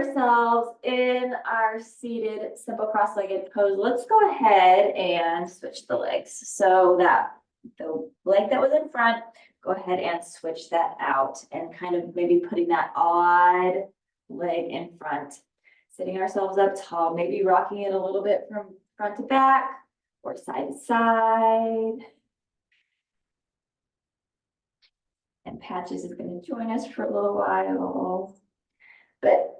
ourselves in our seated simple cross-legged pose, let's go ahead and switch the legs. So that the leg that was in front, go ahead and switch that out and kind of maybe putting that odd leg in front. Sitting ourselves up tall, maybe rocking it a little bit from front to back or side to side. And Patches is going to join us for a little while. But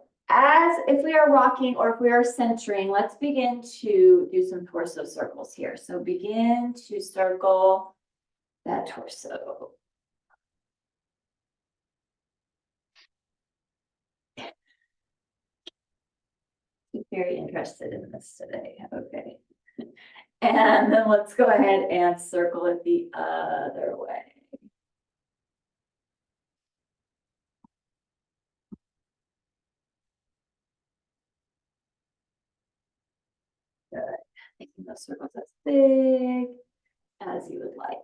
if we are rocking or if we are centering, let's begin to do some torso circles here. So begin to circle that torso. Very interested in this today. Okay. And then let's go ahead and circle it the other way. Good. Making those circles as big as you would like.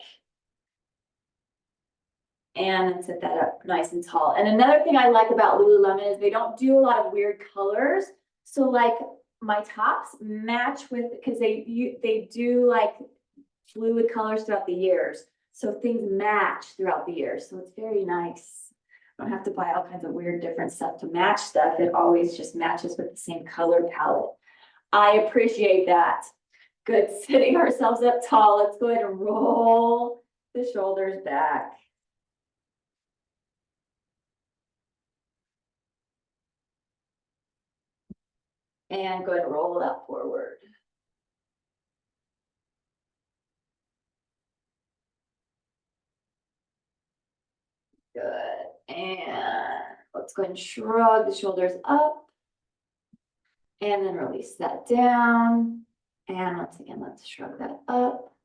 And then set that up nice and tall. And another thing I like about Lululemon is they don't do a lot of weird colors. So like my tops match with, because they do like fluid colors throughout the years. So things match throughout the years. So it's very nice. I don't have to buy all kinds of weird different stuff to match stuff. It always just matches with the same color palette. I appreciate that. Good. Sitting ourselves up tall. Let's go ahead and roll the shoulders back. And go ahead and roll that forward. Good. And let's go ahead and shrug the shoulders up. And then release that down. And once again, let's shrug that up.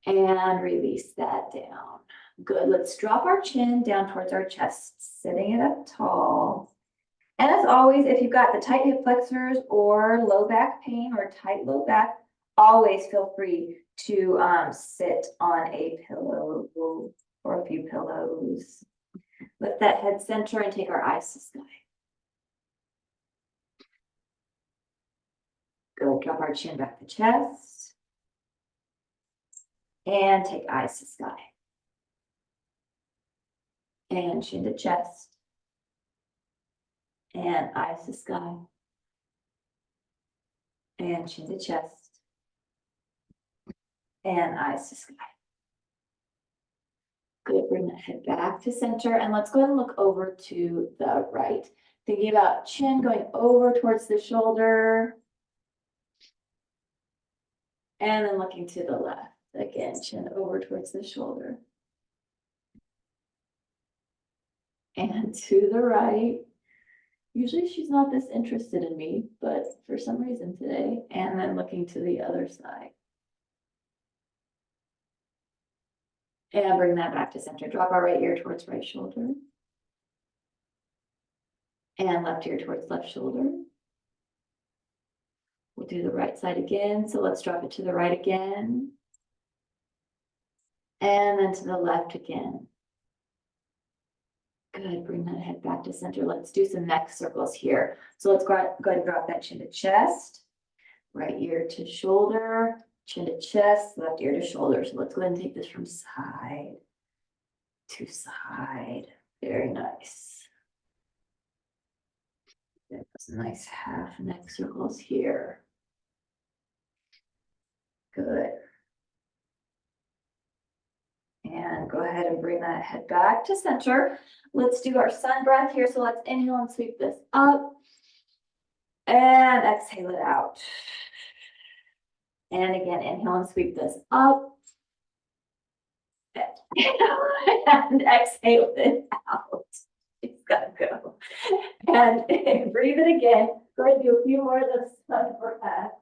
And release that down. Good. Let's drop our chin down towards our chest, sitting it up tall. And as always, if you've got the tight hip flexors or low back pain or tight low back, always feel free to sit on a pillow or a few pillows. Lift that head center and take our eyes to sky. Go drop our chin back to chest. And take eyes to sky. And chin to chest. And eyes to sky. And chin to chest. And eyes to sky. Good, bring that head back to center. And let's go ahead and look over to the right. Thinking about chin going over towards the shoulder. And then looking to the left. Again, chin over towards the shoulder. And to the right. Usually she's not this interested in me, but for some reason today. And then looking to the other side. And bring that back to center. Drop our right ear towards right shoulder. And left ear towards left shoulder. We'll do the right side again. So let's drop it to the right again. And then to the left again. Good, bring that head back to center. Let's do some neck circles here. So let's go ahead and drop that chin to chest, right ear to shoulder, chin to chest, left ear to shoulder. So let's go ahead and take this from side to side. Very nice. There's nice half neck circles here. Good. And go ahead and bring that head back to center. Let's do our sun breath here. So let's inhale and sweep this up. And exhale it out. And again, inhale and sweep this up. And exhale it out. It's gotta go. And breathe it again. Go ahead and do a few more of those sun breaths.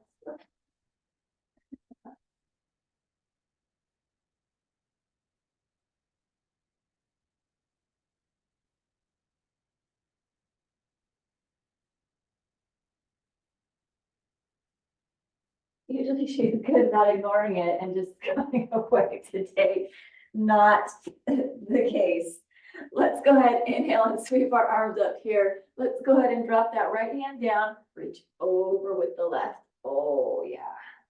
Usually she's good about ignoring it and just going away today. Not the case. Let's go ahead, inhale and sweep our arms up here. Let's go ahead and drop that right hand down, reach over with the left. Oh yeah,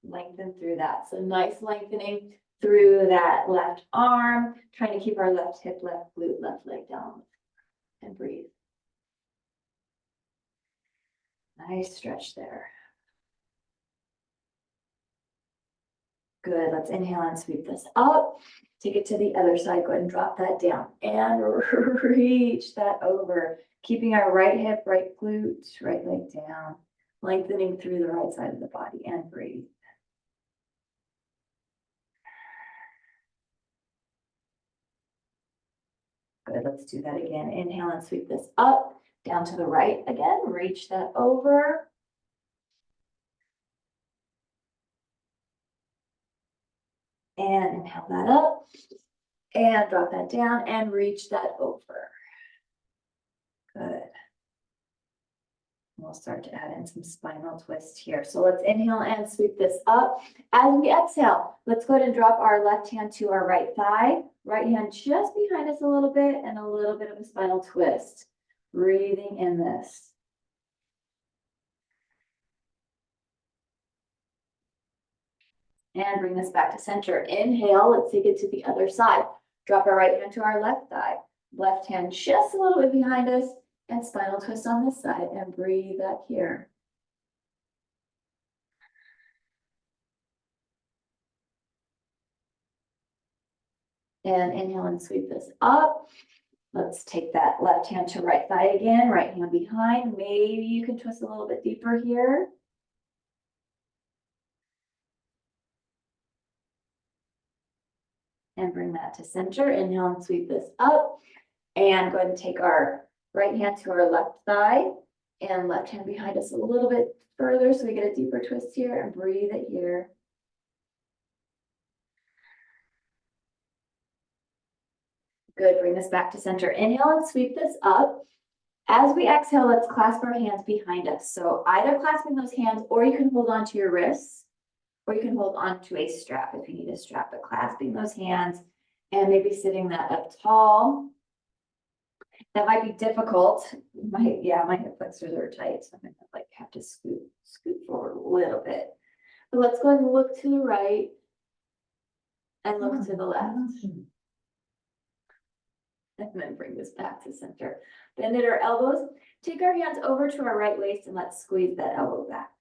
lengthen through that. So nice lengthening through that left arm, trying to keep our left hip, left glute, left leg down, and breathe. Nice stretch there. Good, let's inhale and sweep this up. Take it to the other side, go ahead and drop that down and reach that over. Keeping our right hip, right glute, right leg down, lengthening through the right side of the body and breathe. Good, let's do that again. Inhale and sweep this up, down to the right again, reach that over. And inhale that up and drop that down and reach that over. Good. We'll start to add in some spinal twist here. So let's inhale and sweep this up. As we exhale, let's go ahead and drop our left hand to our right thigh. Right hand just behind us a little bit and a little bit of a spinal twist. Breathing in this. And bring this back to center. Inhale, let's take it to the other side. Drop our right hand to our left thigh. Left hand just a little bit behind us and spinal twist on this side and breathe back here. And inhale and sweep this up. Let's take that left hand to right thigh again, right hand behind. Maybe you can twist a little bit deeper here. And bring that to center. Inhale and sweep this up. And go ahead and take our right hand to our left thigh and left hand behind us a little bit further so we get a deeper twist here and breathe it here. Good, bring this back to center. Inhale and sweep this up. As we exhale, let's clasp our hands behind us. So either clasping those hands or you can hold on to your wrists or you can hold on to a strap if you need a strap, but clasping those hands and maybe sitting that up tall. That might be difficult. My hip flexors are tight, so I'm gonna like have to scoot forward a little bit. But let's go ahead and look to the right and look to the left. And then bring this back to center. Bend at our elbows. Take our hands over to our right waist and let's squeeze that elbow back.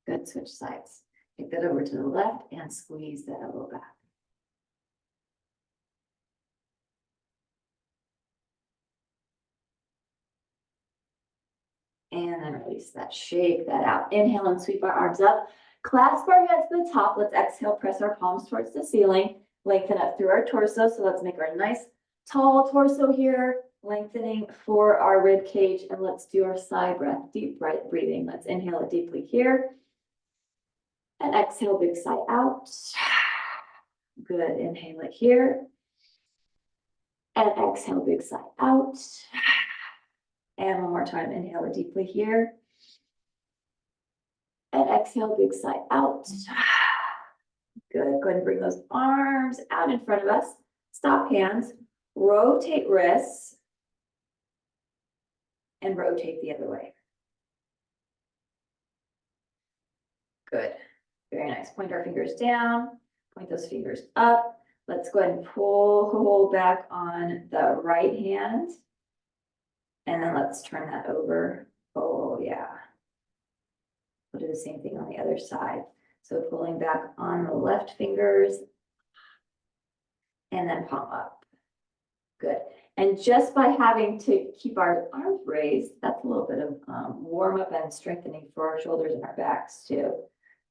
Good, switch sides. Take that over to the left and squeeze that elbow back. And then release that, shake that out. Inhale and sweep our arms up. Clasp our hands to the top. Let's exhale, press our palms towards the ceiling. Lengthen up through our torso. So let's make our nice tall torso here. Lengthening for our rib cage. And let's do our sigh breath, deep breathing. Let's inhale it deeply here. And exhale, big sigh out. Good, inhale it here. And exhale, big sigh out. And one more time, inhale it deeply here. And exhale, big sigh out. Good, go ahead and bring those arms out in front of us. Stop hands, rotate wrists, and rotate the other way. Good, very nice. Point our fingers down, point those fingers up. Let's go ahead and pull back on the right hand. And then let's turn that over. Oh yeah. We'll do the same thing on the other side. So pulling back on the left fingers and then palm up. Good. And just by having to keep our arms raised, that's a little bit of warm up and strengthening for our shoulders and our backs too.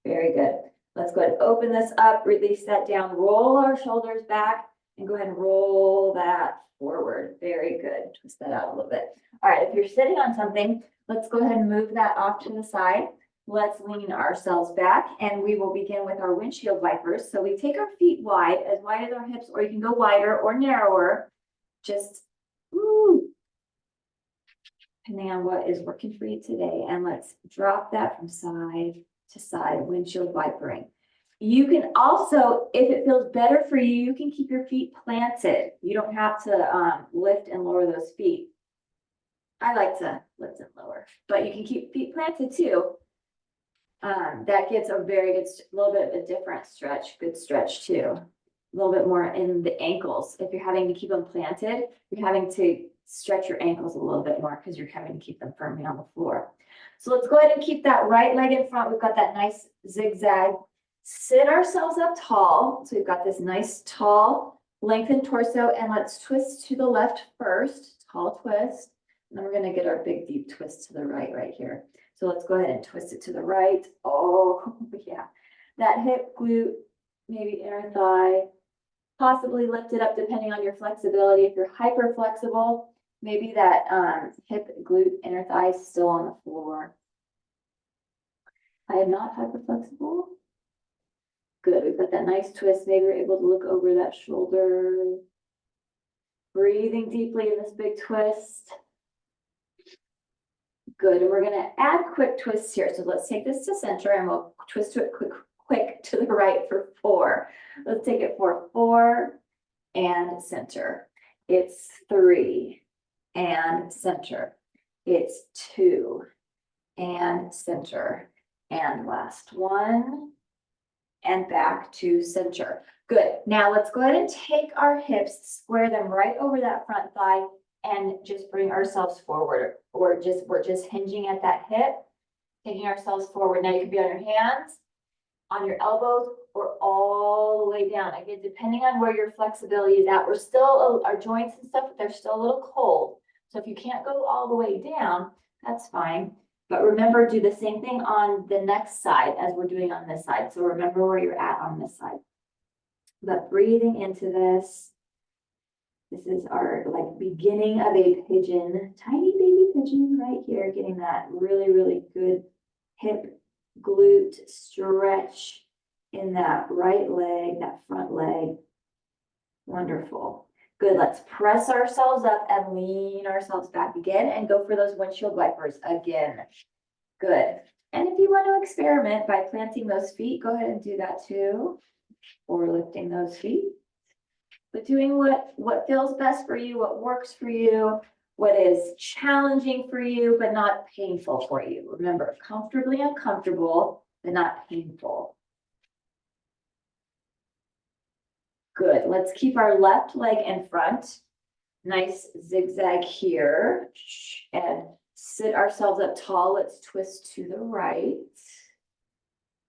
Very good. Let's go ahead and open this up, release that down, roll our shoulders back and go ahead and roll that forward. Very good. Twist that out a little bit. All right, if you're sitting on something, let's go ahead and move that off to the side. Let's lean ourselves back and we will begin with our windshield wipers. So we take our feet wide as our hips, or you can go wider or narrower. Just depending on what is working for you today. And let's drop that from side to side, windshield wipering. You can also, if it feels better for you, you can keep your feet planted. You don't have to lift and lower those feet. I like to lift and lower, but you can keep feet planted too. That gets a very good, little bit of a different stretch, good stretch too. A little bit more in the ankles. If you're having to keep them planted, you're having to stretch your ankles a little bit more because you're having to keep them firmly on the floor. So let's go ahead and keep that right leg in front. We've got that nice zigzag. Sit ourselves up tall. So we've got this nice tall lengthened torso, and let's twist to the left first, tall twist. And then we're gonna get our big deep twist to the right here. So let's go ahead and twist it to the right. Oh yeah, that hip, glute, maybe inner thigh, possibly lift it up depending on your flexibility. If you're hyper flexible, maybe that hip, glute, inner thigh is still on the floor. I am not hyper flexible. Good, we've got that nice twist. Maybe we're able to look over that shoulder. Breathing deeply in this big twist. Good, and we're gonna add quick twists here. So let's take this to center and we'll twist to it quick to the right for 4. Let's take it for 4 and center. It's 3 and center. It's 2 and center. And last one. And back to center. Good. Now let's go ahead and take our hips, square them right over that front thigh, and just bring ourselves forward. We're just hinging at that hip, taking ourselves forward. Now you can be on your hands, on your elbows, or all the way down. Again, depending on where your flexibility is at. We're still, our joints and stuff, they're still a little cold. So if you can't go all the way down, that's fine. But remember, do the same thing on the next side as we're doing on this side. So remember where you're at on this side. But breathing into this. This is our like beginning of a pigeon, tiny baby pigeon right here, getting that really, really good hip, glute stretch in that right leg, that front leg. Wonderful. Good, let's press ourselves up and lean ourselves back again and go for those windshield wipers again. Good. And if you want to experiment by planting those feet, go ahead and do that too. Or lifting those feet. But doing what feels best for you, what works for you, what is challenging for you, but not painful for you. Remember, comfortably uncomfortable, but not painful. Good. Let's keep our left leg in front. Nice zigzag here. And sit ourselves up tall. Let's twist to the right.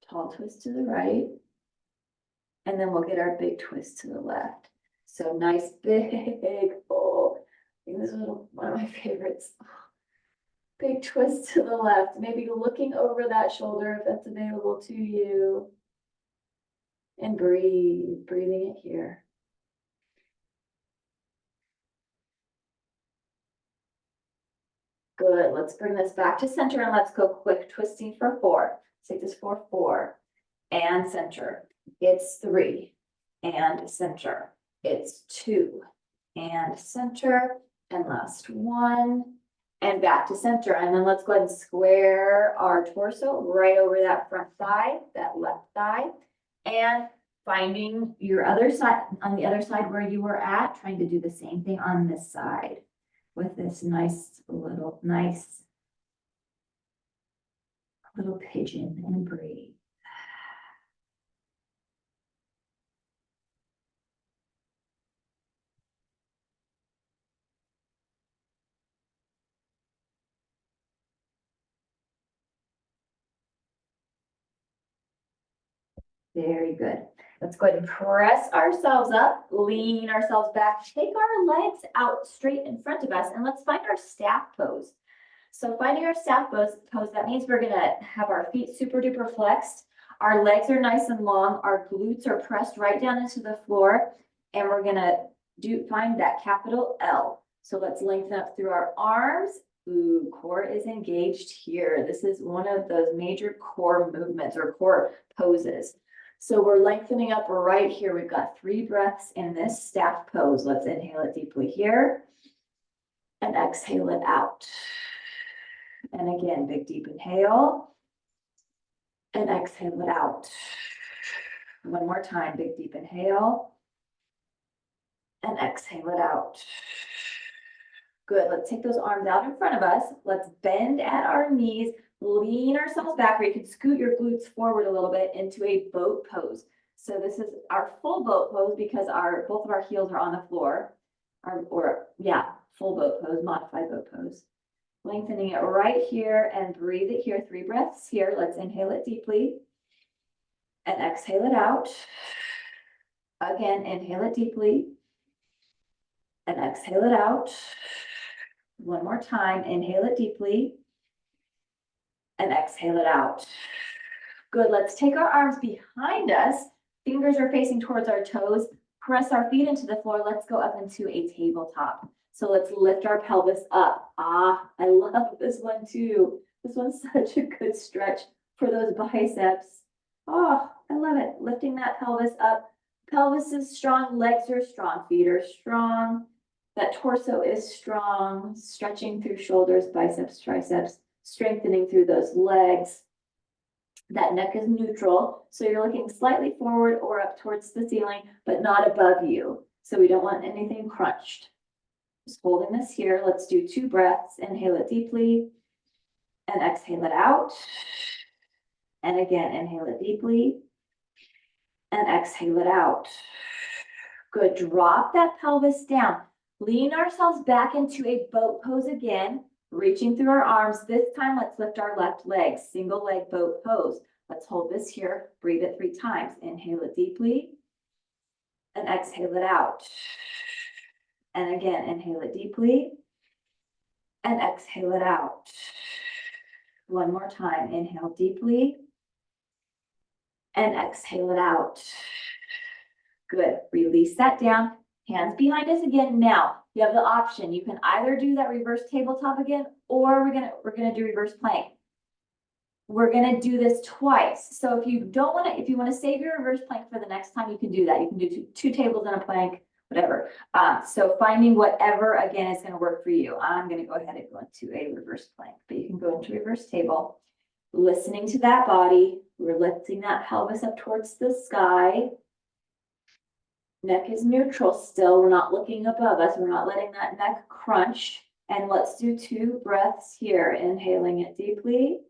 Tall twist to the right. And then we'll get our big twist to the left. So nice big, oh, I think this is one of my favorites. Big twist to the left, maybe looking over that shoulder if that's available to you. And breathe, breathing it here. Good, let's bring this back to center and let's go quick twisting for 4. Let's take this for 4 and center. It's 3 and center. It's 2 and center, and last one, and back to center. And then let's go ahead and square our torso right over that front thigh, that left thigh, and finding your other side, on the other side where you were at, trying to do the same thing on this side with this nice little pigeon, and breathe. Very good. Let's go ahead and press ourselves up, lean ourselves back, take our legs out straight in front of us, and let's find our staff pose. So finding our staff pose, that means we're gonna have our feet super duper flexed. Our legs are nice and long. Our glutes are pressed right down into the floor, and we're gonna find that capital L. So let's lengthen up through our arms. Ooh, core is engaged here. This is one of those major core movements or core poses. So we're lengthening up right here. We've got 3 breaths in this staff pose. Let's inhale it deeply here and exhale it out. And again, big deep inhale and exhale it out. One more time, big deep inhale. And exhale it out. Good, let's take those arms out in front of us. Let's bend at our knees, lean ourselves back, or you can scoot your glutes forward a little bit into a boat pose. So this is our full boat pose because both of our heels are on the floor. Full boat pose, modified boat pose. Lengthening it right here and breathe it here. 3 breaths here. Let's inhale it deeply and exhale it out. Again, inhale it deeply and exhale it out. One more time, inhale it deeply and exhale it out. Good, let's take our arms behind us. Fingers are facing towards our toes. Press our feet into the floor. Let's go up into a tabletop. So let's lift our pelvis up. I love this one too. This one's such a good stretch for those biceps. Oh, I love it. Lifting that pelvis up. Pelvis is strong, legs are strong, feet are strong. That torso is strong, stretching through shoulders, biceps, triceps, strengthening through those legs. That neck is neutral, so you're looking slightly forward or up towards the ceiling, but not above you. So we don't want anything crunched. Just holding this here. Let's do 2 breaths. Inhale it deeply and exhale it out. And again, inhale it deeply and exhale it out. Good, drop that pelvis down. Lean ourselves back into a boat pose again, reaching through our arms. This time, let's lift our left leg, single leg boat pose. Let's hold this here, breathe it 3 times. Inhale it deeply and exhale it out. And again, inhale it deeply and exhale it out. One more time, inhale deeply and exhale it out. Good, release that down. Hands behind us again. Now, you have the option. You can either do that reverse tabletop again, or we're gonna do reverse plank. We're gonna do this twice. So if you want to save your reverse plank for the next time, you can do that. You can do two tables and a plank, whatever. So finding whatever again is gonna work for you. I'm gonna go ahead and go into a reverse plank, but you can go into reverse table. Listening to that body, we're lifting that pelvis up towards the sky. Neck is neutral still. We're not looking above us. We're not letting that neck crunch. And let's do 2 breaths here. Inhaling it deeply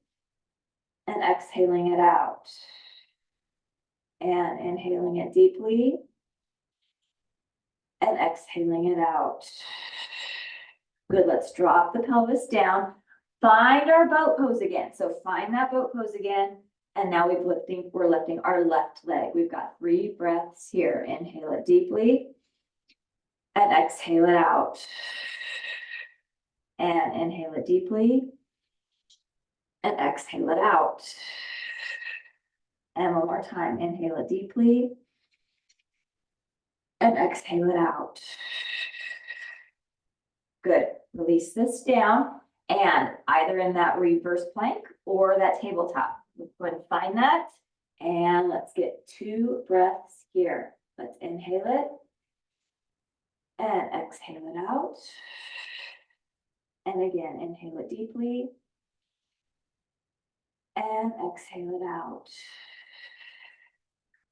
and exhaling it out. And inhaling it deeply and exhaling it out. Good, let's drop the pelvis down. Find our boat pose again. So find that boat pose again. And now we're lifting our left leg. We've got 3 breaths here. Inhale it deeply and exhale it out. And inhale it deeply and exhale it out. And one more time, inhale it deeply and exhale it out. Good, release this down and either in that reverse plank or that tabletop. Let's go ahead and find that. And let's get 2 breaths here. Let's inhale it and exhale it out. And again, inhale it deeply and exhale it out.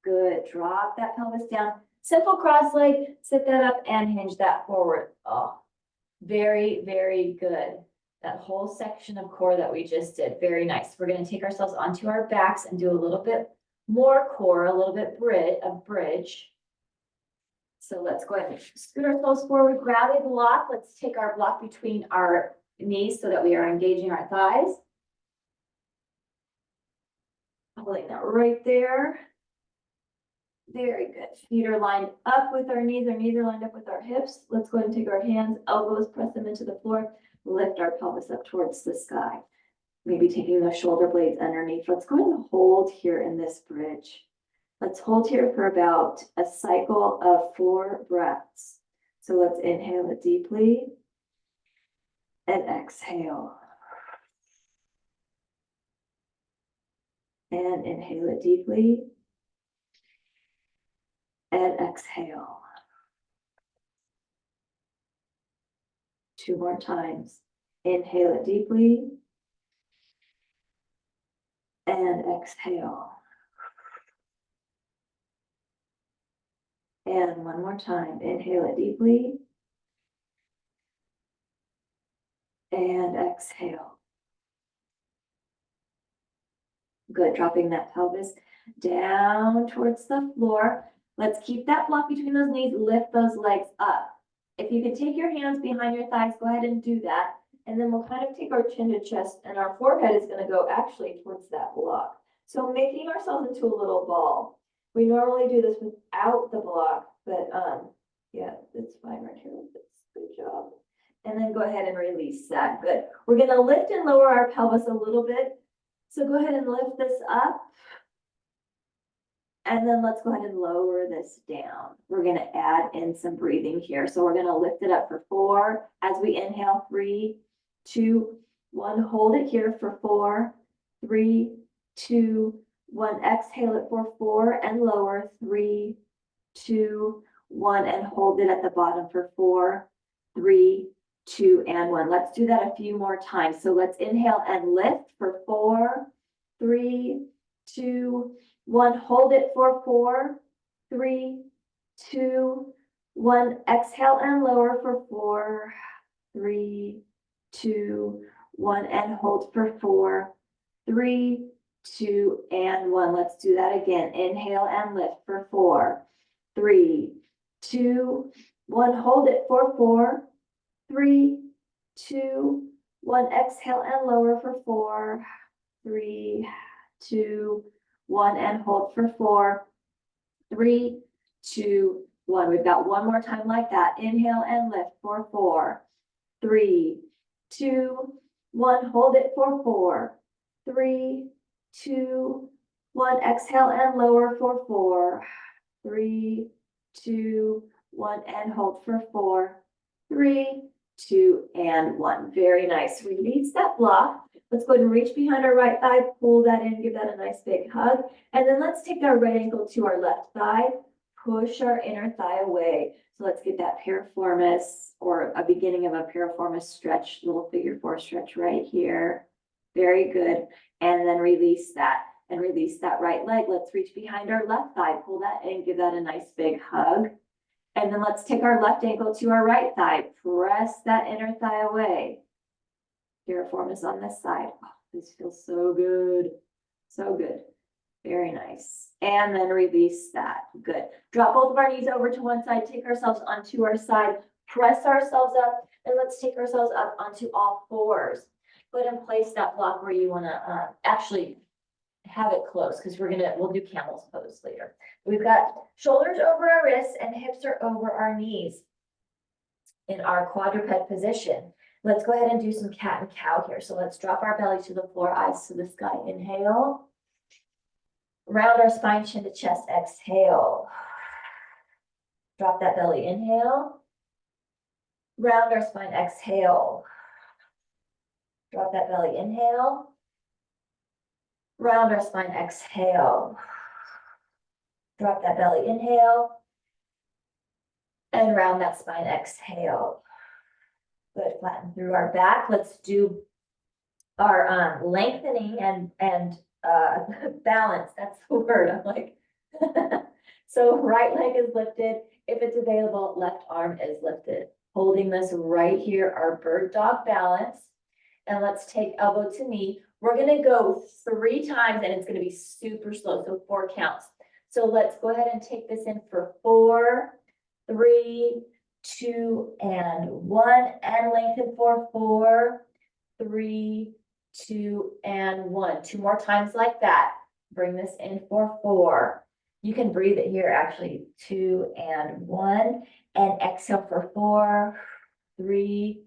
Good, drop that pelvis down. Simple cross leg, sit that up and hinge that forward. Oh, very, very good. That whole section of core that we just did, very nice. We're going to take ourselves onto our backs and do a little bit more core, a little bit bridge. So let's go ahead and scoot ourselves forward, grab a block. Let's take our block between our knees so that we are engaging our thighs. Holding that right there. Very good. Feet are lined up with our knees are lined up with our hips. Let's go ahead and take our hands, elbows, press them into the floor. Lift our pelvis up towards the sky. Maybe taking the shoulder blades underneath. Let's go ahead and hold here in this bridge. Let's hold here for about a cycle of 4 breaths. So let's inhale it deeply and exhale. And inhale it deeply and exhale. 2 more times. Inhale it deeply and exhale. And one more time, inhale it deeply. And exhale. Good, dropping that pelvis down towards the floor. Let's keep that block between those knees, lift those legs up. If you can take your hands behind your thighs, go ahead and do that. And then we'll kind of take our chin to chest, and our forehead is gonna go actually towards that block. So making ourselves into a little ball. We normally do this without the block, but yeah, it's fine right here. Good job. And then go ahead and release that. Good. We're gonna lift and lower our pelvis a little bit. So go ahead and lift this up. And then let's go ahead and lower this down. We're gonna add in some breathing here. So we're gonna lift it up for 4. As we inhale, 3, 2, 1. Hold it here for 4, 3, 2, 1. Exhale it for 4 and lower. 3, 2, 1. And hold it at the bottom for 4, 3, 2, and 1. Let's do that a few more times. So let's inhale and lift for 4, 3, 2, 1. Hold it for 4, 3, 2, 1. Exhale and lower for 4, 3, 2, 1. And hold for 4, 3, 2, and 1. Let's do that again. Inhale and lift for 4, 3, 2, 1. Hold it for 4, 3, 2, 1. Exhale and lower for 4, 3, 2, 1. And hold for 4, 3, 2, 1. We've got one more time like that. Inhale and lift for 4, 3, 2, 1. Hold it for 4, 3, 2, 1. Exhale and lower for 4, 3, 2, 1. And hold for 4, 3, 2, and 1. Very nice. Release that block. Let's go ahead and reach behind our right thigh, pull that in, give that a nice big hug. And then let's take our right ankle to our left thigh, push our inner thigh away. So let's get that piriformis, or a beginning of a piriformis stretch, little figure 4 stretch right here. Very good. And then release that and release that right leg. Let's reach behind our left thigh, pull that in, give that a nice big hug. And then let's take our left ankle to our right thigh, press that inner thigh away. Piriformis on this side. Oh, this feels so good. So good. Very nice. And then release that. Good. Drop both of our knees over to one side, take ourselves onto our side, press ourselves up, and let's take ourselves up onto all 4s. Go ahead and place that block where you want to actually have it close, because we'll do camel's pose later. We've got shoulders over our wrists and hips are over our knees in our quadruped position. Let's go ahead and do some cat and cow here. So let's drop our belly to the floor, eyes to the sky. Inhale. Round our spine, chin to chest. Exhale. Drop that belly. Inhale. Round our spine. Exhale. Drop that belly. Inhale. Round our spine. Exhale. Drop that belly. Inhale. And round that spine. Exhale. Good. Flatten through our back. Let's do our lengthening and balance. That's the word. I'm like, so right leg is lifted. If it's available, left arm is lifted. Holding this right here, our bird dog balance. And let's take elbow to knee. We're going to go 3 times and it's going to be super slow. So 4 counts. So let's go ahead and take this in for 4, 3, 2, and 1. And lengthen for 4, 3, 2, and 1. 2 more times like that. Bring this in for 4. You can breathe it here, actually. 2 and 1. And exhale for 4, 3,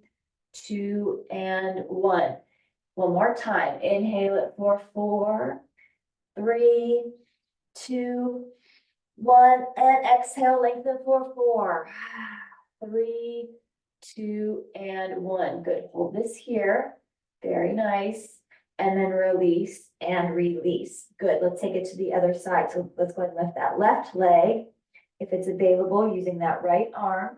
2, and 1. One more time. Inhale it for 4, 3, 2, 1. And exhale, lengthen for 4, 3, 2, and 1. Good. Hold this here. Very nice. And then release and release. Good. Let's take it to the other side. So let's go ahead and lift that left leg. If it's available, using that right arm.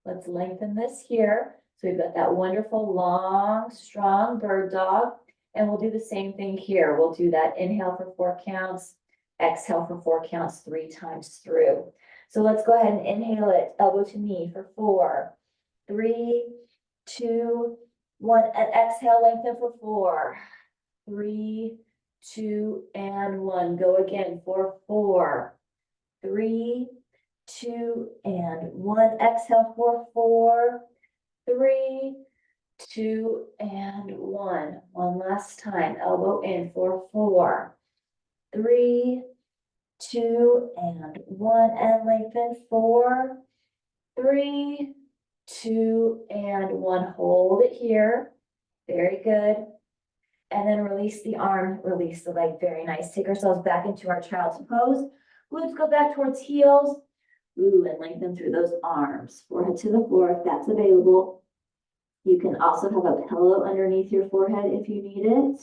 Let's lengthen this here. So we've got that wonderful, long, strong bird dog. And we'll do the same thing here. We'll do that inhale for 4 counts, exhale for 4 counts 3 times through. So let's go ahead and inhale it, elbow to knee for 4, 3, 2, 1, and exhale, lengthen for 4, 3, 2, and 1. Go again for 4, 3, 2, and 1. Exhale for 4, 3, 2, and 1. One last time. Elbow in for 4, 3, 2, and 1. And lengthen 4, 3, 2, and 1. Hold it here. Very good. And then release the arm, release the leg. Very nice. Take ourselves back into our child's pose. Glutes go back towards heels. Ooh, and lengthen through those arms. Forehead to the floor if that's available. You can also have a pillow underneath your forehead if you need it.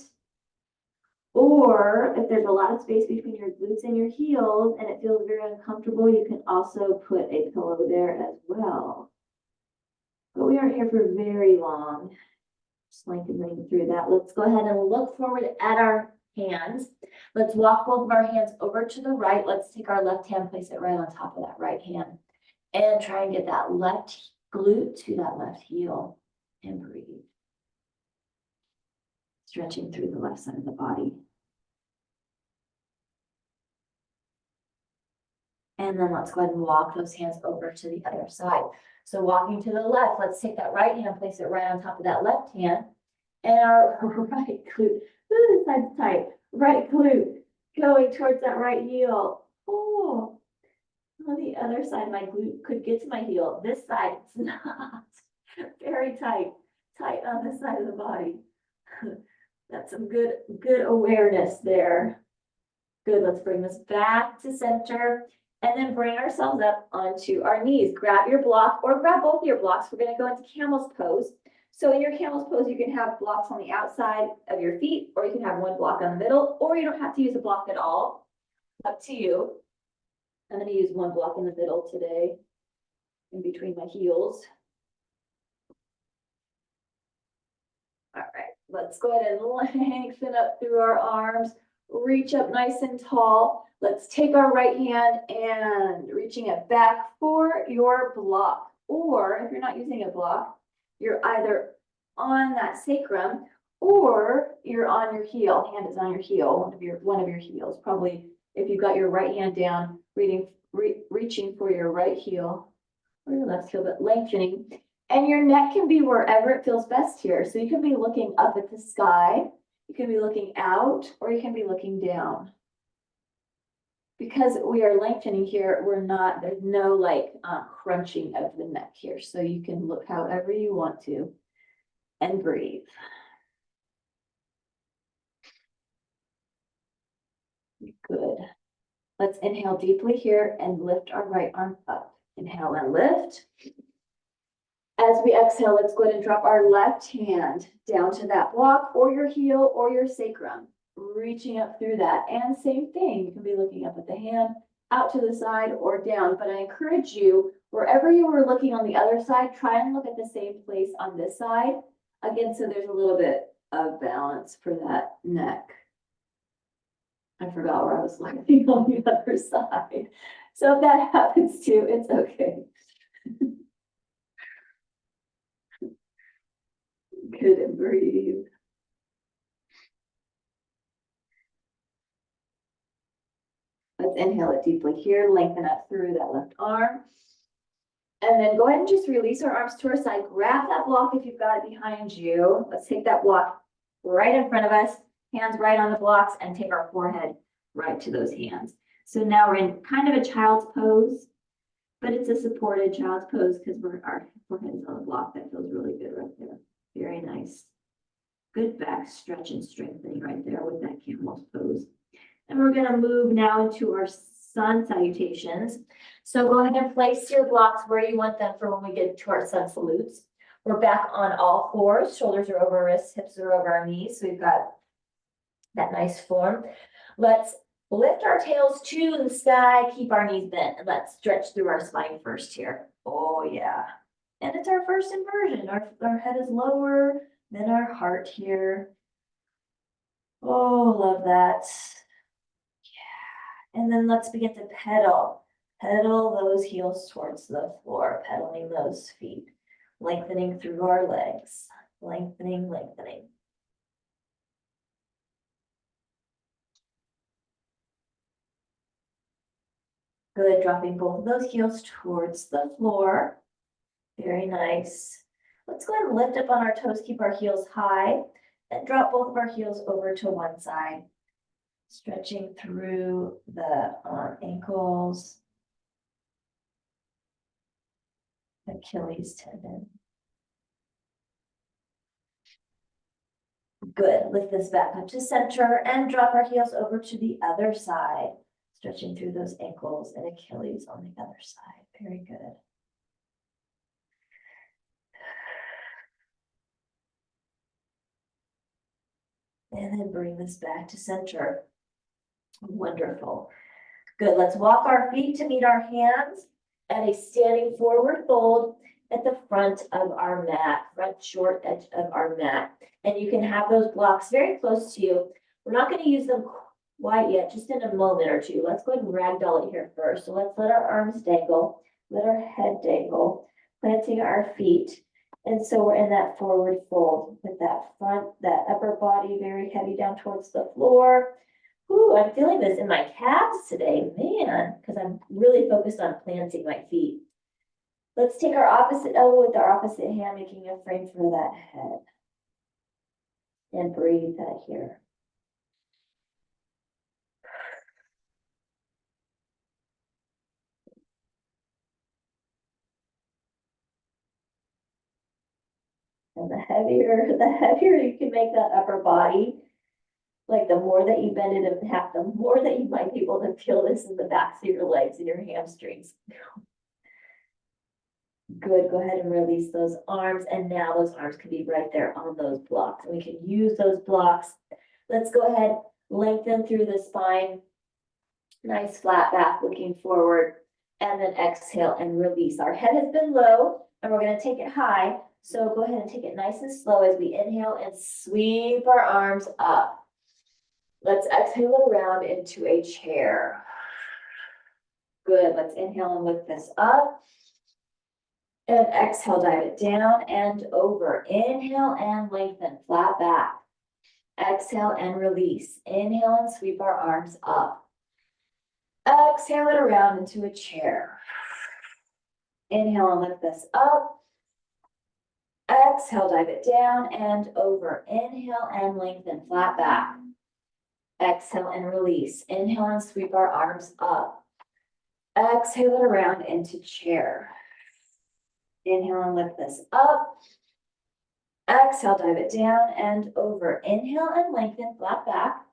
Or if there's a lot of space between your glutes and your heels and it feels very uncomfortable, you can also put a pillow there as well. But we aren't here for very long. Just lengthening through that. Let's go ahead and look forward at our hands. Let's walk both of our hands over to the right. Let's take our left hand, place it right on top of that right hand. And try and get that left glute to that left heel. And breathe. Stretching through the left side of the body. And then let's go ahead and walk those hands over to the other side. So walking to the left, let's take that right hand, place it right on top of that left hand. And our right glute, this side's tight, right glute going towards that right heel. Oh, on the other side, my glute could get to my heel. This side, it's not. Very tight, tight on this side of the body. That's some good awareness there. Good, let's bring this back to center. And then bring ourselves up onto our knees. Grab your block or grab both of your blocks. We're going to go into camel's pose. So in your camel's pose, you can have blocks on the outside of your feet, or you can have one block on the middle, or you don't have to use a block at all. Up to you. I'm going to use one block in the middle today, in between my heels. All right, let's go ahead and lengthen up through our arms. Reach up nice and tall. Let's take our right hand and reaching it back for your block. Or if you're not using a block, you're either on that sacrum or you're on your heel. Hand is on your heel, one of your heels. Probably if you've got your right hand down, reaching for your right heel or your left heel, but lengthening. And your neck can be wherever it feels best here. So you can be looking up at the sky. You can be looking out, or you can be looking down. Because we are lengthening here, there's no like crunching of the neck here. So you can look however you want to and breathe. Good. Let's inhale deeply here and lift our right arm up. Inhale and lift. As we exhale, let's go ahead and drop our left hand down to that block or your heel or your sacrum, reaching up through that. And same thing, you can be looking up at the hand, out to the side or down. But I encourage you, wherever you were looking on the other side, try and look at the same place on this side. Again, so there's a little bit of balance for that neck. I forgot where I was looking on the other side. So if that happens too, it's okay. Good, and breathe. Let's inhale it deeply here, lengthen up through that left arm. And then go ahead and just release our arms to our side. Grab that block if you've got it behind you. Let's take that block right in front of us, hands right on the blocks, and take our forehead right to those hands. So now we're in kind of a child's pose, but it's a supported child's pose because our forehead is on the block. That feels really good right there. Very nice. Good back stretch and strengthening right there with that camel's pose. And we're going to move now into our sun salutations. So go ahead and place your blocks where you want them for when we get to our sun salutes. We're back on all fours. Shoulders are over our wrists, hips are over our knees. So we've got that nice form. Let's lift our tails to the sky, keep our knees bent, and let's stretch through our spine first here. Oh yeah. And it's our first inversion. Our head is lower than our heart here. Oh, love that. Yeah. And then let's begin to pedal Pedal those heels towards the floor, pedaling those feet, lengthening through our legs, lengthening, lengthening. Good, dropping both of those heels towards the floor. Very nice. Let's go ahead and lift up on our toes, keep our heels high, and drop both of our heels over to one side. Stretching through the ankles, Achilles tendon. Good, lift this back up to center and drop our heels over to the other side. Stretching through those ankles and Achilles on the other side. Very good. And then bring this back to center. Wonderful. Good, let's walk our feet to meet our hands at a standing forward fold at the front of our mat, front short edge of our mat. And you can have those blocks very close to you. We're not going to use them quite yet, just in a moment or two. Let's go ahead and ragdoll it here first. So let's let our arms dangle, let our head dangle, planting our feet. And so we're in that forward fold with that upper body very heavy down towards the floor. Ooh, I'm feeling this in my calves today, man, because I'm really focused on planting my feet. Let's take our opposite elbow with our opposite hand, making a frame for that head. And breathe that here. And the heavier you can make that upper body, like the more that you bend it in half, the more that you might be able to feel this in the backs of your legs and your hamstrings. Good, go ahead and release those arms. And now those arms can be right there on those blocks. And we can use those blocks. Let's go ahead, lengthen through the spine. Nice flat back looking forward. And then exhale and release. Our head has been low and we're going to take it high. So go ahead and take it nice and slow as we inhale and sweep our arms up. Let's exhale it around into a chair. Good, let's inhale and lift this up. And exhale, dive it down and over. Inhale and lengthen, flat back. Exhale and release. Inhale and sweep our arms up. Exhale it around into a chair. Inhale and lift this up. Exhale, dive it down and over. Inhale and lengthen, flat back. Exhale and release. Inhale and sweep our arms up. Exhale it around into chair. Inhale and lift this up. Exhale, dive it down and over. Inhale and lengthen, flat back.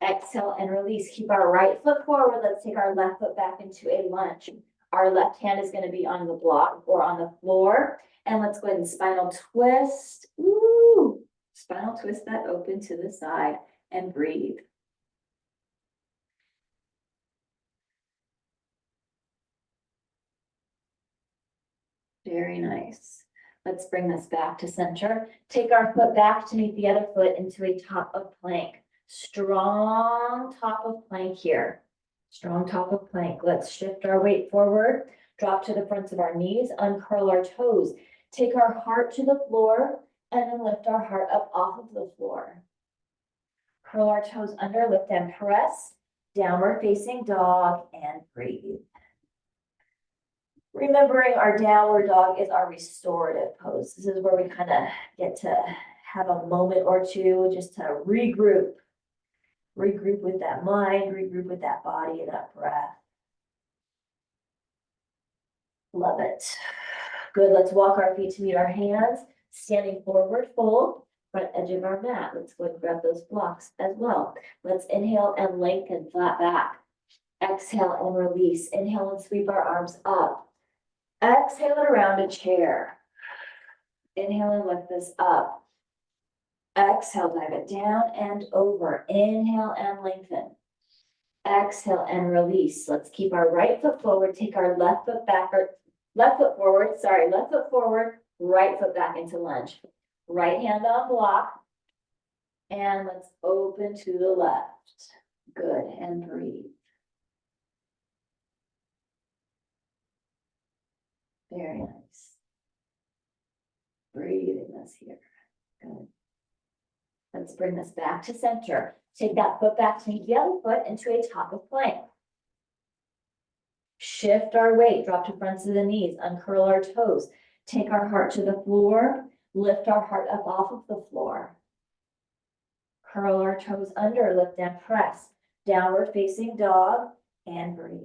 Exhale and release. Keep our right foot forward. Let's take our left foot back into a lunge. Our left hand is going to be on the block or on the floor. And let's go ahead and spinal twist. Ooh, spinal twist that open to the side and breathe. Very nice. Let's bring this back to center. Take our foot back to meet the other foot into a top of plank. Strong top of plank here. Strong top of plank. Let's shift our weight forward. Drop to the fronts of our knees. Uncurl our toes. Take our heart to the floor and then lift our heart up off of the floor. Curl our toes under, lift and press. Downward facing dog and breathe. Remembering our downward dog is our restorative pose. This is where we kind of get to have a moment or two just to regroup. Regroup with that mind, regroup with that body and that breath. Love it. Good, let's walk our feet to meet our hands. Standing forward, fold, front edge of our mat. Let's go and grab those blocks as well. Let's inhale and lengthen, flat back. Exhale and release. Inhale and sweep our arms up. Exhale it around a chair. Inhale and lift this up. Exhale, dive it down and over. Inhale and lengthen. Exhale and release. Let's keep our right foot forward. Take our left foot back, or left foot forward, right foot back into lunge. Right hand on block. And let's open to the left. Good, and breathe. Very nice. Breathing this here. Good. Let's bring this back to center. Take that foot back to meet the other foot into a top of plank. Shift our weight, drop to fronts of the knees, uncurl our toes. Take our heart to the floor, lift our heart up off of the floor. Curl our toes under, lift and press. Downward facing dog, and breathe.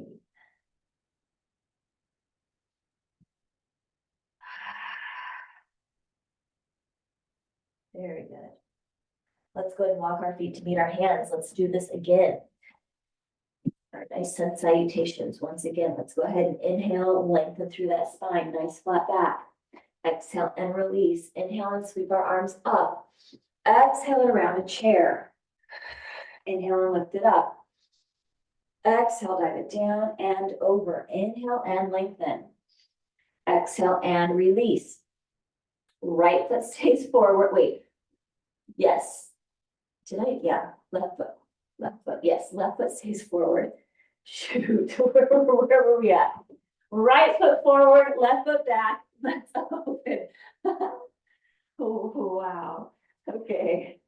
Very good. Let's go ahead and walk our feet to meet our hands. Let's do this again. Our nice sun salutations. Once again, let's go ahead and inhale, lengthen through that spine, nice flat back. Exhale and release. Inhale and sweep our arms up. Exhale it around a chair. Inhale and lift it up. Exhale, dive it down and over. Inhale and lengthen. Exhale and release. Right foot stays forward. Wait. Yes. Did I? Yeah. Left foot. Left foot. Yes. Left foot stays forward. Shoot. Where were we at? Right foot forward. Left foot back. Let's open. Oh, wow. Okay.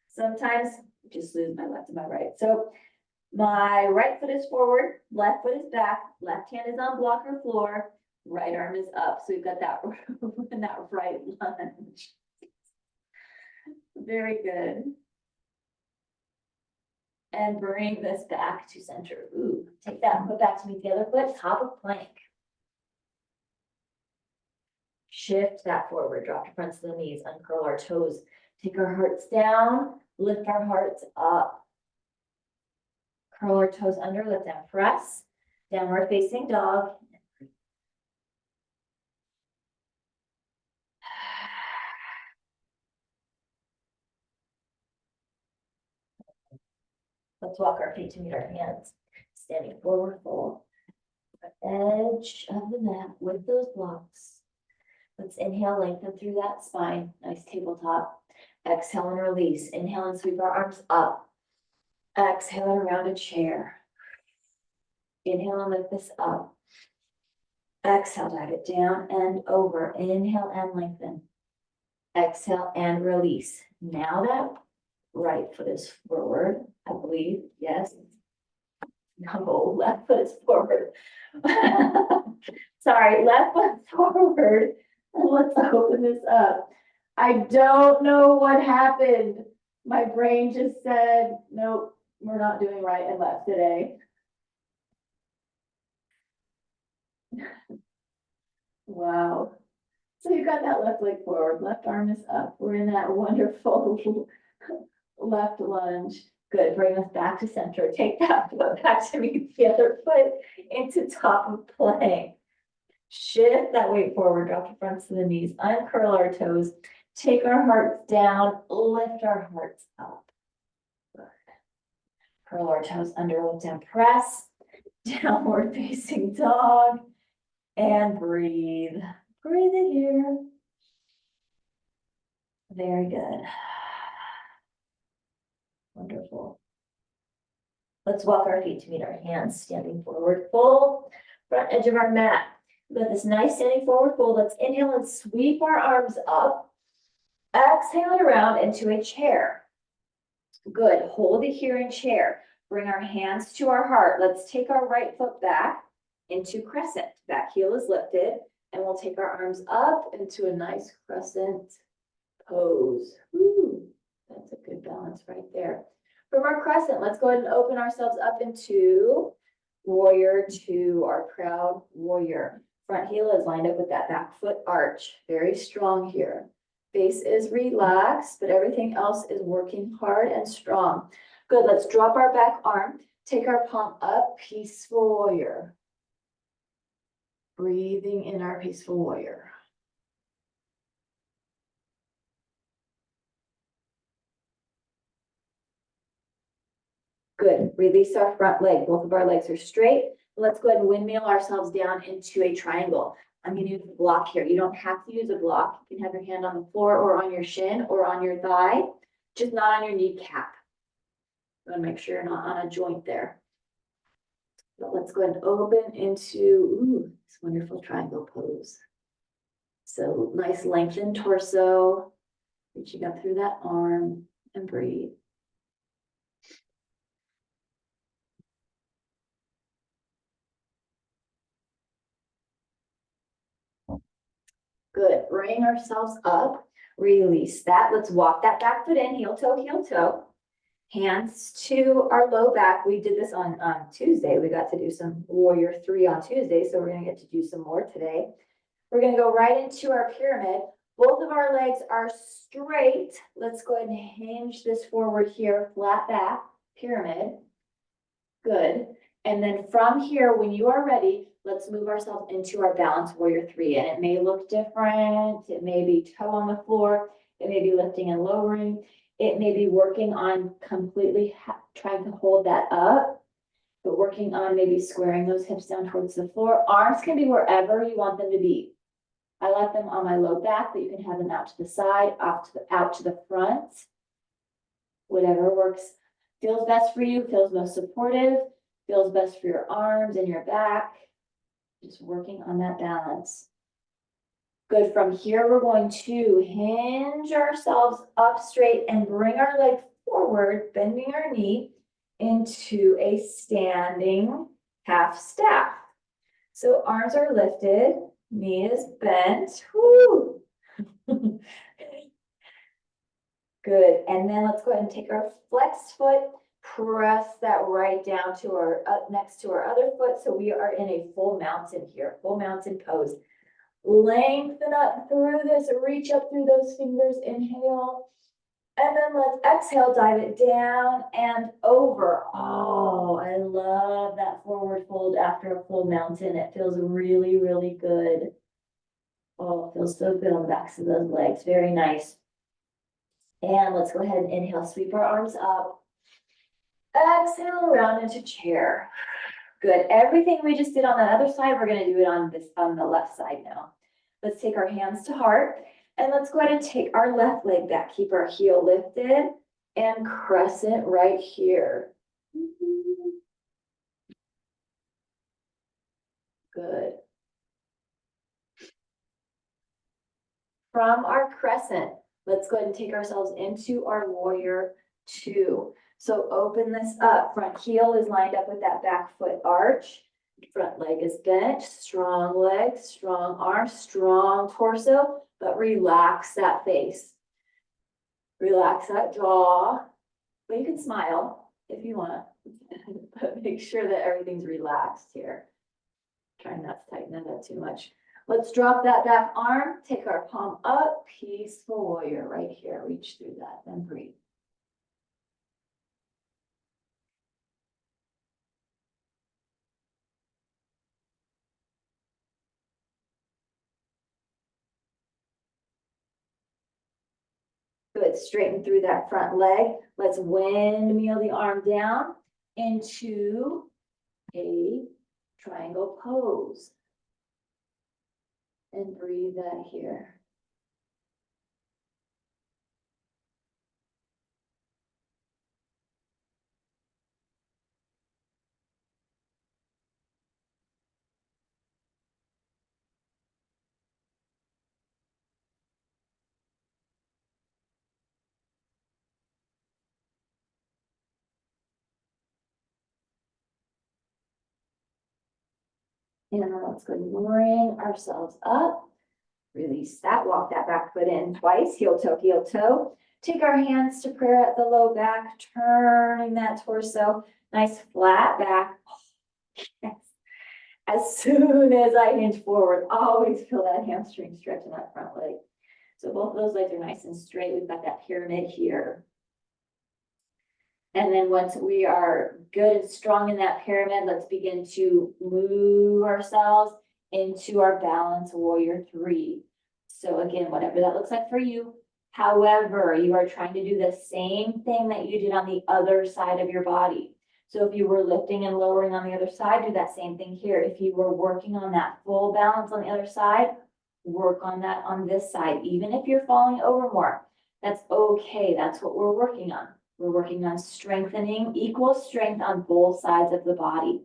Sometimes I just lose my left and my right. So my right foot is forward. Left foot is back. Left hand is on blocker floor. Right arm is up. So we've got that, that right lunge. Very good. And bring this back to center. Ooh, take that foot back to meet the other foot, top of plank. Shift that forward, drop to fronts of the knees, uncurl our toes. Take our hearts down, lift our hearts up. Curl our toes under, lift and press. Downward facing dog. Let's walk our feet to meet our hands. Standing forward fold. Edge of the mat with those blocks. Let's inhale, lengthen through that spine. Nice tabletop. Exhale and release. Inhale and sweep our arms up. Exhale and around a chair. Inhale and lift this up. Exhale, dive it down and over. Inhale and lengthen. Exhale and release. Now that right foot is forward, I believe. Yes. No, left foot is forward. Sorry, left foot forward. And let's open this up. I don't know what happened. My brain just said, nope, we're not doing right and left today. Wow. So you got that left leg forward, left arm is up. We're in that wonderful left lunge. Good, bring us back to center. Take that foot back to meet the other foot into top of plank. Shift that weight forward, drop the fronts of the knees, uncurl our toes, take our hearts down, lift our hearts up. Good. Curl our toes under, lift and press. Downward facing dog. And breathe. Breathe it here. Very good. Wonderful. Let's walk our feet to meet our hands, standing forward fold, front edge of our mat. We've got this nice standing forward fold. Let's inhale and sweep our arms up. Exhale it around into a chair. Good. Hold it here in chair. Bring our hands to our heart. Let's take our right foot back into crescent. Back heel is lifted, and we'll take our arms up into a nice crescent pose. Ooh, that's a good balance right there. From our crescent, let's go ahead and open ourselves up into warrior two, our proud warrior. Front heel is lined up with that back foot arch. Very strong here. Base is relaxed, but everything else is working hard and strong. Good, let's drop our back arm. Take our palm up, peaceful warrior. Breathing in our peaceful warrior. Good. Release our front leg. Both of our legs are straight. Let's go ahead and windmill ourselves down into a triangle. I'm going to use a block here. You don't have to use a block. You can have your hand on the floor or on your shin or on your thigh, just not on your kneecap. You want to make sure you're not on a joint there. But let's go ahead and open into, this wonderful triangle pose. So nice lengthened torso, reaching up through that arm and breathe. Good, bring ourselves up, release that. Let's walk that back foot in, heel toe, heel toe. Hands to our low back. We did this on Tuesday. We got to do some warrior 3 on Tuesday, so we're gonna get to do some more today. We're gonna go right into our pyramid. Both of our legs are straight. Let's go ahead and hinge this forward here, flat back, pyramid. Good. And then from here, when you are ready, let's move ourselves into our balance warrior 3. And it may look different. It may be toe on the floor. It may be lifting and lowering. It may be working on completely trying to hold that up, but working on maybe squaring those hips down towards the floor. Arms can be wherever you want them to be. I like them on my low back, but you can have them out to the side, out to the front. Whatever works, feels best for you, feels most supportive, feels best for your arms and your back. Just working on that balance. Good, from here, we're going to hinge ourselves up straight and bring our leg forward, bending our knee into a standing half staff. So arms are lifted, knee is bent. Woo. Good, and then let's go ahead and take our flexed foot, press that right down to our, up next to our other foot. So we are in a full mountain here, full mountain pose. Lengthen up through this, reach up through those fingers, inhale. And then let's exhale, dive it down and over. Oh, I love that forward fold after a full mountain. It feels really, really good. Oh, it feels so good on the backs of those legs. Very nice. And let's go ahead and inhale, sweep our arms up. Exhale around into chair. Good. Everything we just did on that other side, we're going to do it on the left side now. Let's take our hands to heart and let's go ahead and take our left leg back. Keep our heel lifted and crescent right here. Good. From our crescent, let's go ahead and take ourselves into our warrior 2. So open this up. Front heel is lined up with that back foot arch. Front leg is bent, strong legs, strong arms, strong torso, but relax that face. Relax that jaw. But you can smile if you want, but make sure that everything's relaxed here. Try not to tighten it up too much. Let's drop that back arm, take our palm up, peaceful warrior right here. Reach through that, then breathe. Good, straighten through that front leg. Let's windmill the arm down into a triangle pose. And breathe that here. And let's go bring ourselves up. Release that, walk that back foot in twice, heel toe, heel toe. Take our hands to prayer at the low back, turning that torso, nice flat back. Yes. As soon as I hinge forward, always feel that hamstring stretch in that front leg. So both of those legs are nice and straight. We've got that pyramid here. And then once we are good and strong in that pyramid, let's begin to move ourselves into our balance warrior 3. So again, whatever that looks like for you. However, you are trying to do the same thing that you did on the other side of your body. So if you were lifting and lowering on the other side, do that same thing here. If you were working on that full balance on the other side, work on that on this side. Even if you're falling over more, that's okay. That's what we're working on. We're working on strengthening, equal strength on both sides of the body.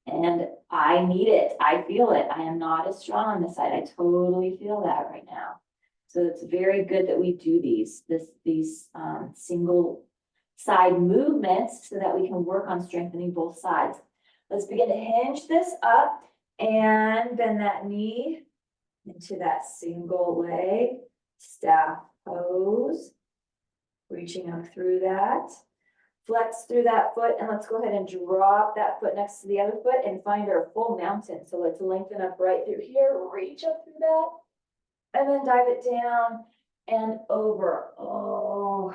And I need it. I feel it. I am not as strong on this side. I totally feel that right now. So it's very good that we do these single side movements so that we can work on strengthening both sides. Let's begin to hinge this up and bend that knee into that single leg staff pose. Reaching up through that. Flex through that foot, and let's go ahead and drop that foot next to the other foot and find our full mountain. So let's lengthen up right through here, reach up through that, and then dive it down and over. Oh,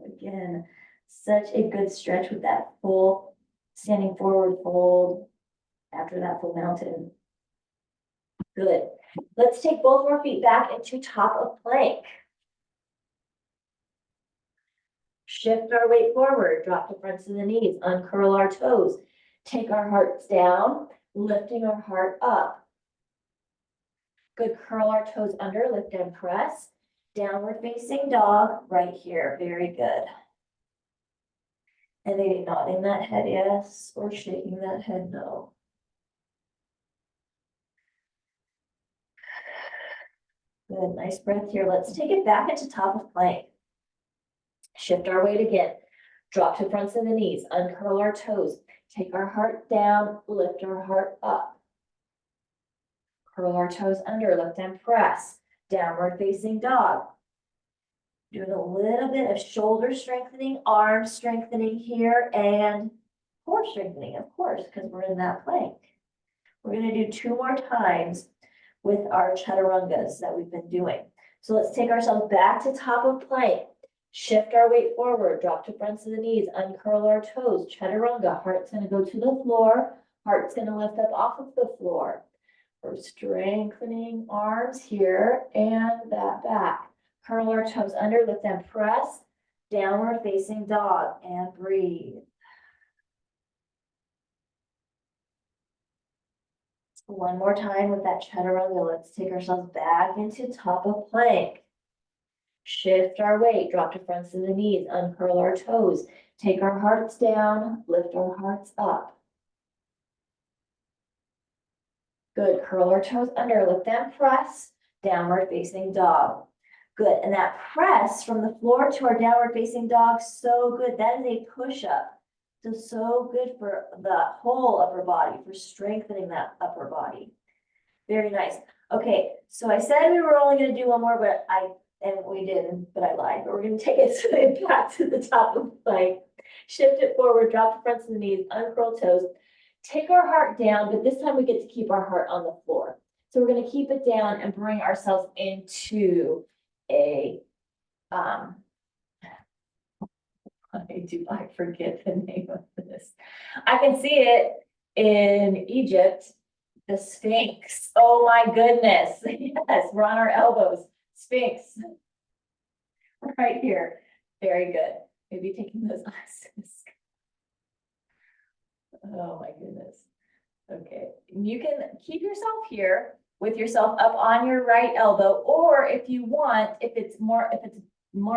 again, such a good stretch with that full standing forward fold after that full mountain. Good. Let's take both of our feet back into top of plank. Shift our weight forward, drop the fronts of the knees, uncurl our toes, take our hearts down, lifting our heart up. Good, curl our toes under, lift and press. Downward facing dog right here, very good. And maybe nodding that head yes, or shaking that head no. Good, nice breath here. Let's take it back into top of plank. Shift our weight again. Drop to fronts of the knees, uncurl our toes, take our heart down, lift our heart up. Curl our toes under, lift and press. Downward facing dog. Doing a little bit of shoulder strengthening, arm strengthening here, and core strengthening, of course, because we're in that plank. We're going to do 2 more times with our chaturangas that we've been doing. So let's take ourselves back to top of plank. Shift our weight forward, drop to fronts of the knees, uncurl our toes, chaturanga. Heart's going to go to the floor. Heart's going to lift up off of the floor. We're strengthening arms here and that back. Curl our toes under, lift and press. Downward facing dog and breathe. One more time with that chaturanga. Let's take ourselves back into top of plank. Shift our weight, drop to fronts of the knees, uncurl our toes, take our hearts down, lift our hearts up. Good, curl our toes under, lift and press, downward facing dog. Good, and that press from the floor to our downward facing dog, so good. That is a push-up. So good for the whole upper body, for strengthening that upper body. Very nice. Okay, so I said we were only gonna do one more, and we didn't, but I lied. But we're going to take it back to the top of the plank. Shift it forward, drop the fronts of the knees, uncurl toes. Take our heart down, but this time we get to keep our heart on the floor. So we're going to keep it down and bring ourselves into a, I forget the name of this. I can see it in Egypt, the Sphinx. Oh my goodness. Yes, we're on our elbows. Sphinx. Right here. Very good. Maybe taking those glasses. Oh my goodness. Okay. You can keep yourself here with yourself up on your right elbow, or if you want, if it's more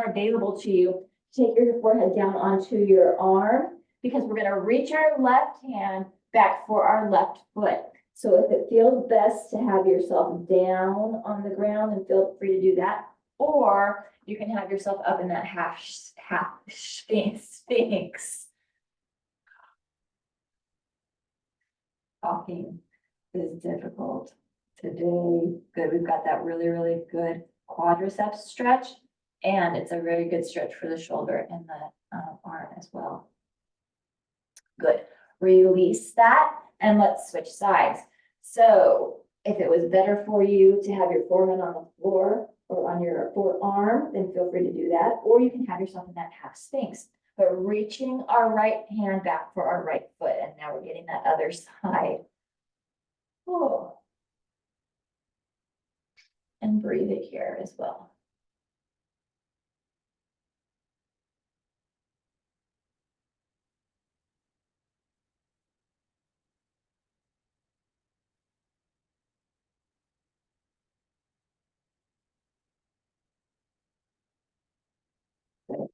available to you, take your forehead down onto your arm, because we're going to reach our left hand back for our left foot. So if it feels best to have yourself down on the ground, and feel free to do that, or you can have yourself up in that half sphinx. Talking is difficult today. Good, we've got that really, really good quadriceps stretch, and it's a very good stretch for the shoulder and the arm as well. Good, release that, and let's switch sides. So if it was better for you to have your forehead on the floor or on your forearm, then feel free to do that. Or you can have yourself in that half sphinx, but reaching our right hand back for our right foot. And now we're getting that other side. Oh. And breathe it here as well.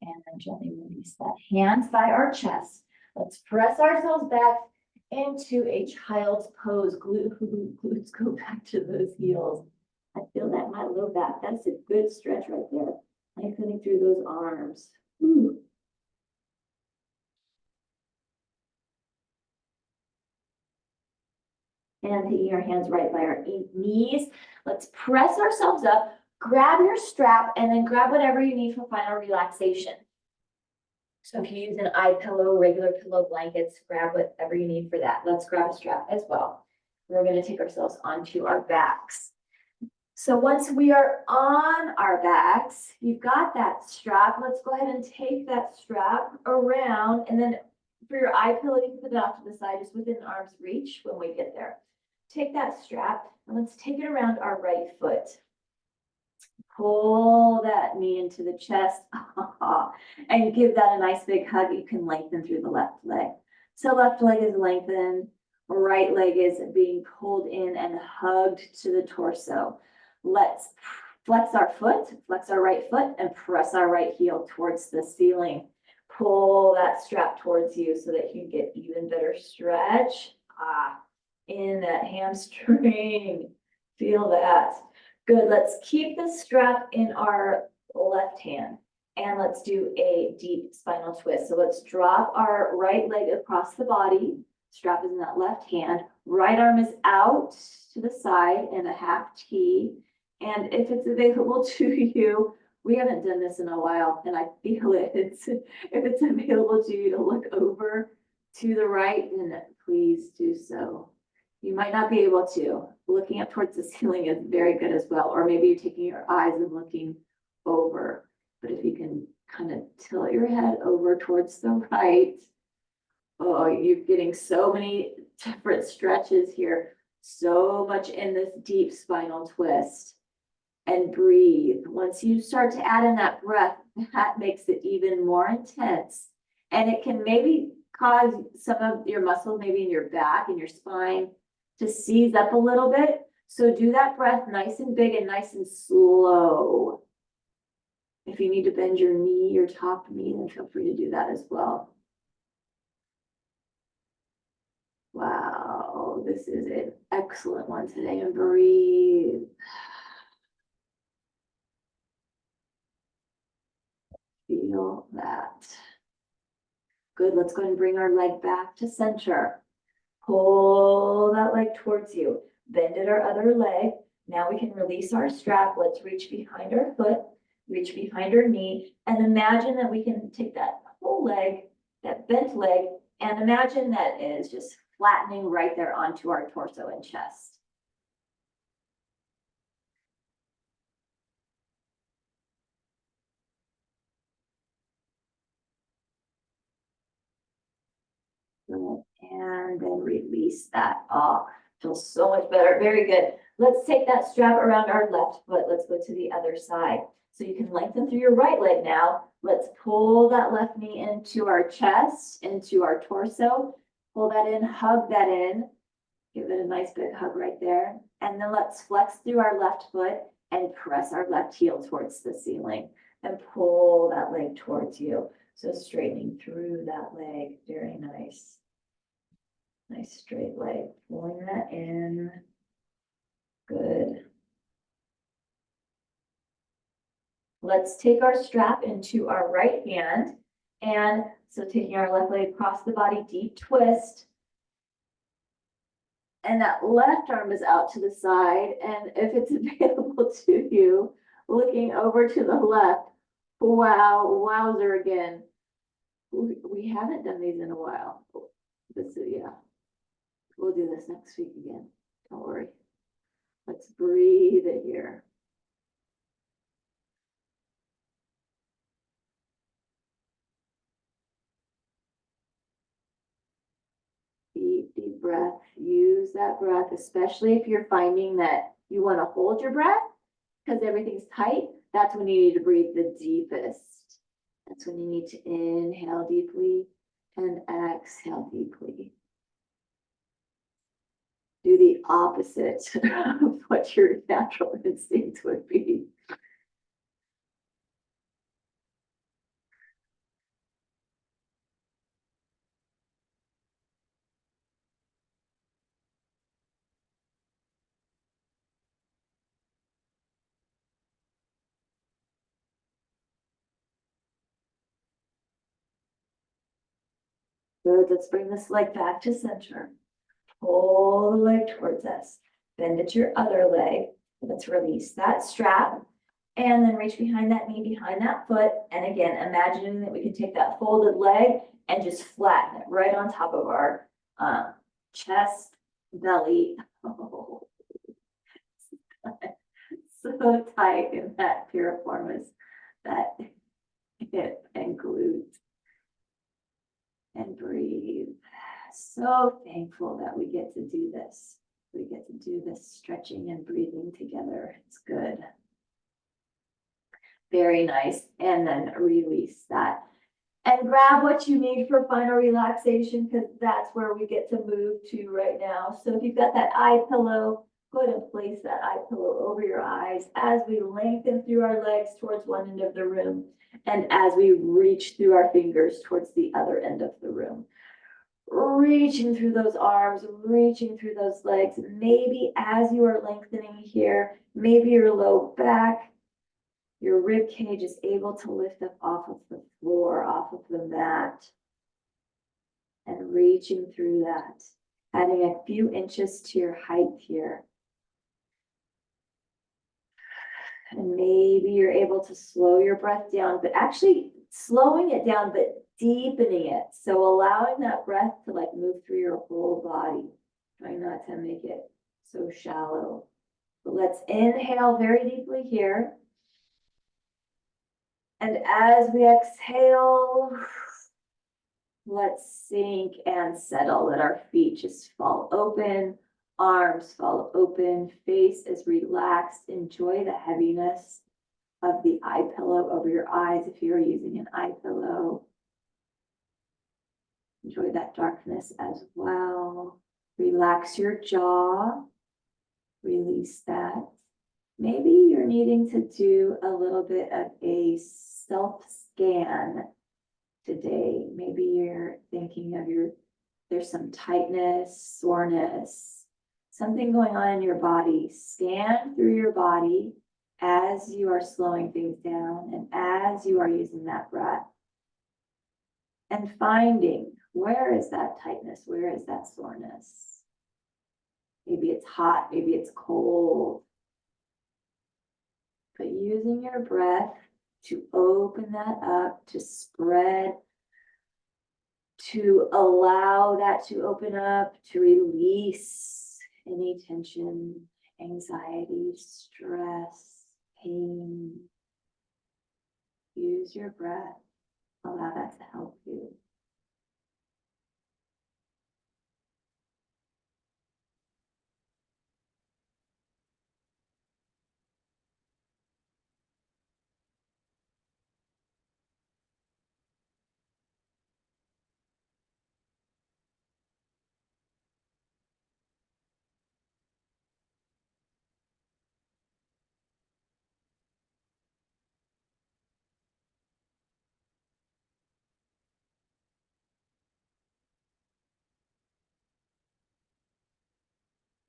And then gently release that. Hands by our chest. Let's press ourselves back into a child's pose. Glutes go back to those heels. I feel that in my low back. That's a good stretch right there. Lengthening through those arms. Ooh. And taking our hands right by our knees. Let's press ourselves up, grab your strap, and then grab whatever you need for final relaxation. So if you use an eye pillow, regular pillow, blankets, grab whatever you need for that. Let's grab a strap as well. We're going to take ourselves onto our backs. So once we are on our backs, you've got that strap. Let's go ahead and take that strap around, and then for your eye pillow, you can put it off to the side, just within arm's reach when we get there. Take that strap and let's take it around our right foot. Pull that knee into the chest and give that a nice big hug. You can lengthen through the left leg. So left leg is lengthened, right leg is being pulled in and hugged to the torso. Let's flex our foot, flex our right foot, and press our right heel towards the ceiling. Pull that strap towards you so that you get even better stretch. In that hamstring. Feel that. Good. Let's keep the strap in our left hand and let's do a deep spinal twist. So let's drop our right leg across the body. Strap is in that left hand. Right arm is out to the side in a half T. And if it's available to you, we haven't done this in a while and I feel it. If it's available to you to look over to the right, then please do so. You might not be able to. Looking up towards the ceiling is very good as well. Or maybe you're taking your eyes and looking over. But if you can kind of tilt your head over towards the right, oh, you're getting so many different stretches here. So much in this deep spinal twist. And breathe. Once you start to add in that breath, that makes it even more intense. And it can maybe cause some of your muscles, maybe in your back and your spine, to seize up a little bit. So do that breath nice and big and nice and slow. If you need to bend your knee, your top knee, then feel free to do that as well. Wow, this is an excellent one today. And breathe. Feel that. Good, let's go ahead and bring our leg back to center. Pull that leg towards you. Bend at our other leg. Now we can release our strap. Let's reach behind our foot, reach behind our knee, and imagine that we can take that whole leg, that bent leg, and imagine that is just flattening right there onto our torso and chest. And then release that off. Feels so much better. Very good. Let's take that strap around our left foot. Let's go to the other side. So you can lengthen through your right leg now. Let's pull that left knee into our chest, into our torso. Pull that in, hug that in. Give it a nice big hug right there. And then let's flex through our left foot and press our left heel towards the ceiling and pull that leg towards you. So straightening through that leg. Very nice. Nice straight leg, pulling that in. Good. Let's take our strap into our right hand. And so taking our left leg across the body, deep twist. And that left arm is out to the side. And if it's available to you, looking over to the left. Wow, wowzer again. We haven't done these in a while. This is, yeah. We'll do this next week again. Don't worry. Let's breathe it here. Deep breath. Use that breath, especially if you're finding that you want to hold your breath because everything's tight. That's when you need to breathe the deepest. That's when you need to inhale deeply and exhale deeply. Do the opposite of what your natural instinct would be. Good, let's bring this leg back to center. Pull the leg towards us. Bend it to your other leg. Let's release that strap. And then reach behind that knee, behind that foot. And again, imagining that we can take that folded leg and just flatten it right on top of our chest, belly. Oh. So tight in that piriformis, that hip and glute. And breathe. So thankful that we get to do this. We get to do this stretching and breathing together. It's good. Very nice. And then release that. And grab what you need for final relaxation, because that's where we get to move to right now. So if you've got that eye pillow, go ahead and place that eye pillow over your eyes as we lengthen through our legs towards one end of the room, and as we reach through our fingers towards the other end of the room. Reaching through those arms, reaching through those legs. Maybe as you are lengthening here, maybe your low back, your rib cage is able to lift up off of the floor, off of the mat. And reaching through that, adding a few inches to your height here. And maybe you're able to slow your breath down, but actually slowing it down, but deepening it. So allowing that breath to like move through your whole body. Try not to make it so shallow. But let's inhale very deeply here. And as we exhale, let's sink and settle. Let our feet just fall open. Arms fall open, face is relaxed. Enjoy the heaviness of the eye pillow over your eyes if you're using an eye pillow. Enjoy that darkness as well. Relax your jaw. Release that. Maybe you're needing to do a little bit of a self-scan today. Maybe you're thinking of there's some tightness, soreness, something going on in your body. Scan through your body as you are slowing things down and as you are using that breath. And finding, where is that tightness? Where is that soreness? Maybe it's hot, maybe it's cold. But using your breath to open that up, to spread, to allow that to open up, to release any tension, anxiety, stress, pain. Use your breath. Allow that to help you.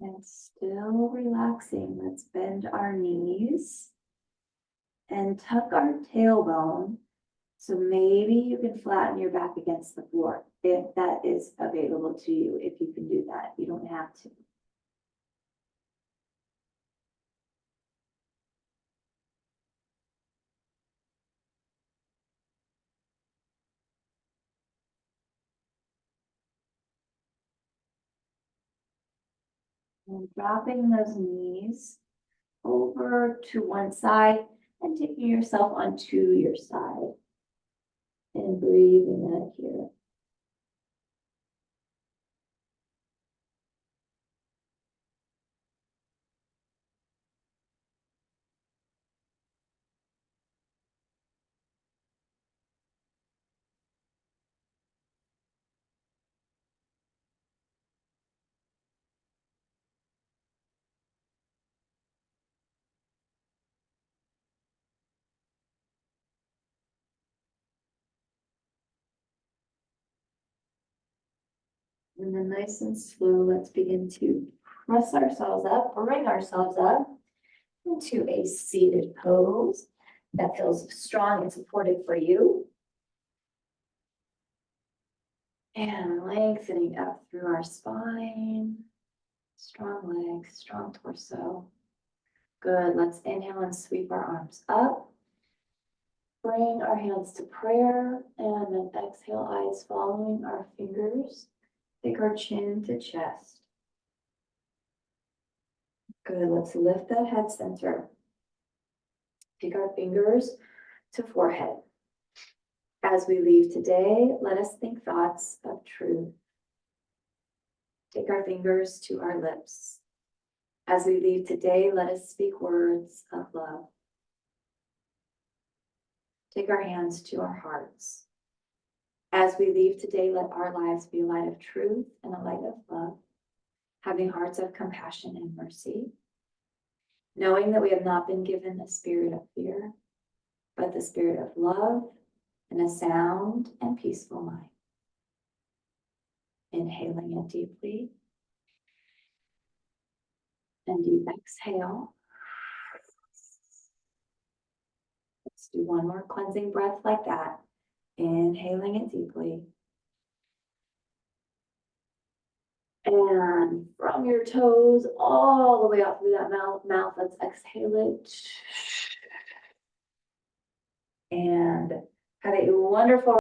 And still relaxing, let's bend our knees and tuck our tailbone. So maybe you can flatten your back against the floor if that is available to you, if you can do that. You don't have to. And dropping those knees over to one side and taking yourself onto your side. And breathing that here. And then nice and slow, let's begin to press ourselves up, bring ourselves up into a seated pose that feels strong and supportive for you. And lengthening up through our spine. Strong legs, strong torso. Good. Let's inhale and sweep our arms up. Bring our hands to prayer and then exhale, eyes following our fingers. Take our chin to chest. Good. Let's lift that head center. Take our fingers to forehead. As we leave today, let us think thoughts of truth. Take our fingers to our lips. As we leave today, let us speak words of love. Take our hands to our hearts. As we leave today, let our lives be a light of truth and a light of love, having hearts of compassion and mercy, knowing that we have not been given the spirit of fear, but the spirit of love and a sound and peaceful mind. Inhaling it deeply. And deep exhale. Let's do one more cleansing breath like that. Inhaling it deeply. And from your toes all the way out through that mouth, let's exhale it. And have a wonderful